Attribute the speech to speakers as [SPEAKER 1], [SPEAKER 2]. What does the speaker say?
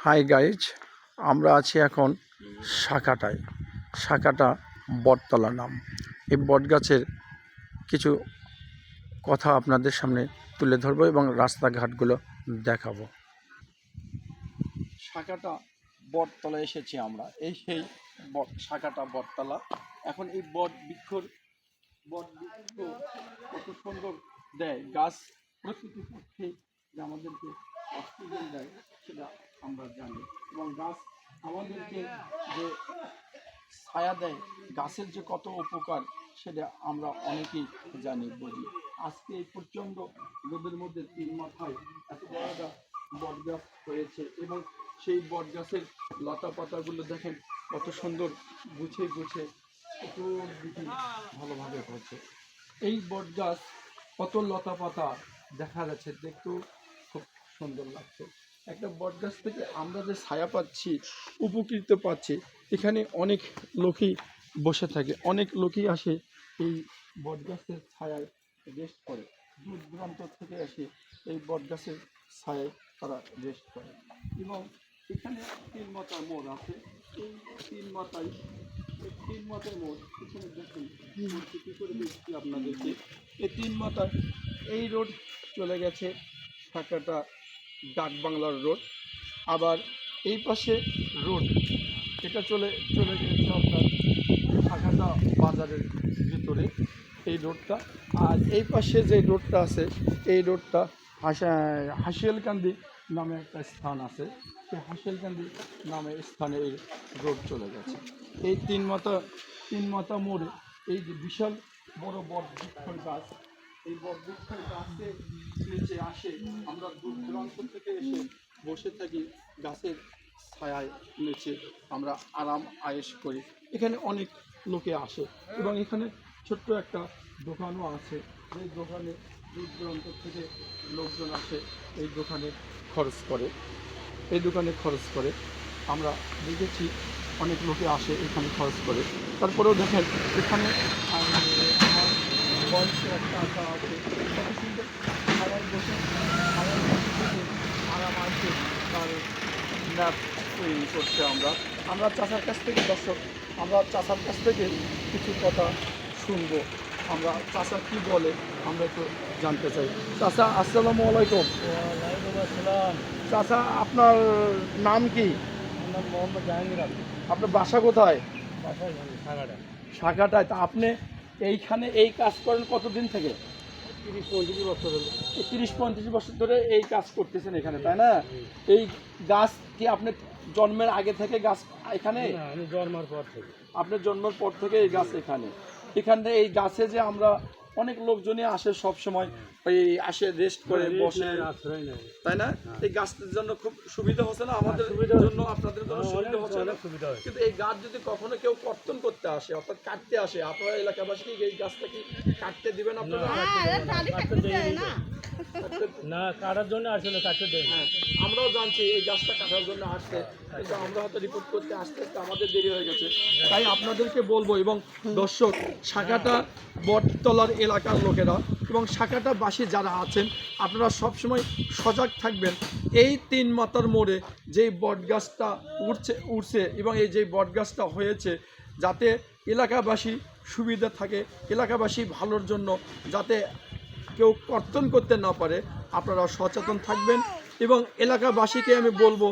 [SPEAKER 1] Hi guys, আমরা আছি এখন শাখাটায়। শাখাটা বটতলা নাম। এই বটগাছের কিছু কথা আপনাদের সামনে তুলে ধরবো এবং রাস্তাঘাটগুলো দেখাবো। শাখাটা বটতলা এসেছি আমরা, এই সেই শাখাটা বটতলা। এখন এই বট বৃক্ষ কত সুন্দর দেয় গাছ, প্রকৃতির পক্ষে যে আমাদেরকে অক্সিজেন দেয় সেটা আমরা জানি, এবং গাছ আমাদেরকে যে ছায়া দেয়, গাছের যে কত উপকার সেটা আমরা অনেকেই জানি বুঝি। আজকে এই প্রচণ্ড রোদের মধ্যে 3 মাথায় এত বড় একটা বটগাছ হয়েছে, এবং সেই বটগাছের লতা পাতাগুলো দেখেন কত সুন্দর গুছিয়ে গুছিয়ে চতুর্দিকে ভালোভাবে হয়েছে। এই বটগাছ কত লতা পাতা দেখা যাচ্ছে, দেখতেও খুব সুন্দর লাগছে। একটা বটগাছ থেকে আমরা যে ছায়া পাচ্ছি, উপকৃত পাচ্ছি, এখানে অনেক লোকই বসে থাকে, অনেক লোকই আসে এই বটগাছের ছায়ায় রেস্ট করে। দূর দূরান্ত থেকে এসে এই বটগাছের ছায়ায় তারা রেস্ট করে। এবং এখানে 3 মাথার মোড় আছে। এই 3 মাথায় মোড় এখানে দেখুন কী করে দেখছি আপনাদেরকে। এই 3 মাথায় এই রোড চলে গেছে শাখাটা ডাক বাংলার রোড, আবার এই পাশে রোড এটা চলে গেছে আপনার শাখাটা বাজারের ভিতরে এই রোডটা। আর এই পাশে যে রোডটা আছে এই রোডটা হাসিয়ালকান্দি নামে একটা স্থান আছে, সেই হাসিয়ালকান্দি নামে স্থানে এই রোড চলে গেছে। এই 3 মাথা মোড়ে এই যে বিশাল বড় বটবৃক্ষের গাছ, এই বটবৃক্ষের গাছের নিচে আসে আমরা দূর দূরান্ত থেকে এসে বসে থাকি, গাছের ছায়ায় নিচে আমরা আরাম আয়েশ করি। এখানে অনেক লোকে আসে এবং এখানে ছোট্ট একটা দোকানও আছে, যে দোকানে দূর দূরান্ত থেকে লোকজন আসে এই দোকানে খরচ করে। আমরা দেখেছি অনেক লোকে আসে এখানে খরচ করে। তারপরেও দেখেন এখানে আমার বয়সে একটা আঁকা আছে, কত সুন্দর ছায়ায় বসে আরাম আসে তার ল্যাব তৈরি করছে। আমরা চাচার কাছ থেকে কিছু কথা শুনবো। আমরা চাচা কি বলে আমরা একটু জানতে চাই। চাচা আসসালামু আলাইকুম।
[SPEAKER 2] ওয়ালাইকুম আসসালাম।
[SPEAKER 1] চাচা আপনার নাম কি?
[SPEAKER 2] আমার নাম মোহাম্মদ জাহাঙ্গীর আলম।
[SPEAKER 1] আপনার বাসা কোথায়?
[SPEAKER 2] বাসায়
[SPEAKER 1] শাখাটায়। তা আপনি এইখানে এই কাজ করেন কতদিন থেকে?
[SPEAKER 2] 30-35 বছর হলো।
[SPEAKER 1] 30-35 বছর ধরে এই কাজ করতেছেন এখানে, তাই না? এই গাছ কি আপনি জন্মের আগে থেকে গাছ এখানে?
[SPEAKER 2] না, আমি জন্মার পর থেকে।
[SPEAKER 1] আপনার জন্মের পর থেকে এই গাছ এখানে এই গাছে যে আমরা অনেক লোকজনই আসে সব সময়, ওই আসে রেস্ট করে বসে, তাই না? এই গাছটার জন্য খুব সুবিধা হচ্ছে না আমাদের জন্য, আপনাদের জন্য সুবিধা হচ্ছে না? কিন্তু এই গাছ যদি কখনো কেউ কর্তন করতে আসে অর্থাৎ কাটতে আসে, আপনারা এলাকাবাসী এই গাছটা কি কাটতে দিবেন আপনারা?
[SPEAKER 2] না, কাটার জন্য আসলে কাটতে দেয়।
[SPEAKER 1] হ্যাঁ, আমরাও জানছি এই গাছটা কাটার জন্য আসছে, কিন্তু আমরা হয়তো রিপোর্ট করতে আসতে আমাদের দেরি হয়ে গেছে। তাই আপনাদেরকে বলবো, এবং দর্শক, শাখাটা বটতলার এলাকার লোকেরা এবং শাখাটাবাসী যারা আছেন, আপনারা সবসময় সজাগ থাকবেন। এই 3 মাথার মোড়ে যেই বটগাছটা উঠছে এবং এই যে বটগাছটা হয়েছে, যাতে এলাকাবাসী সুবিধা থাকে, এলাকাবাসী ভালোর জন্য, যাতে কেউ কর্তন করতে না পারে, আপনারা সচেতন থাকবেন। এবং এলাকাবাসীকে আমি বলবো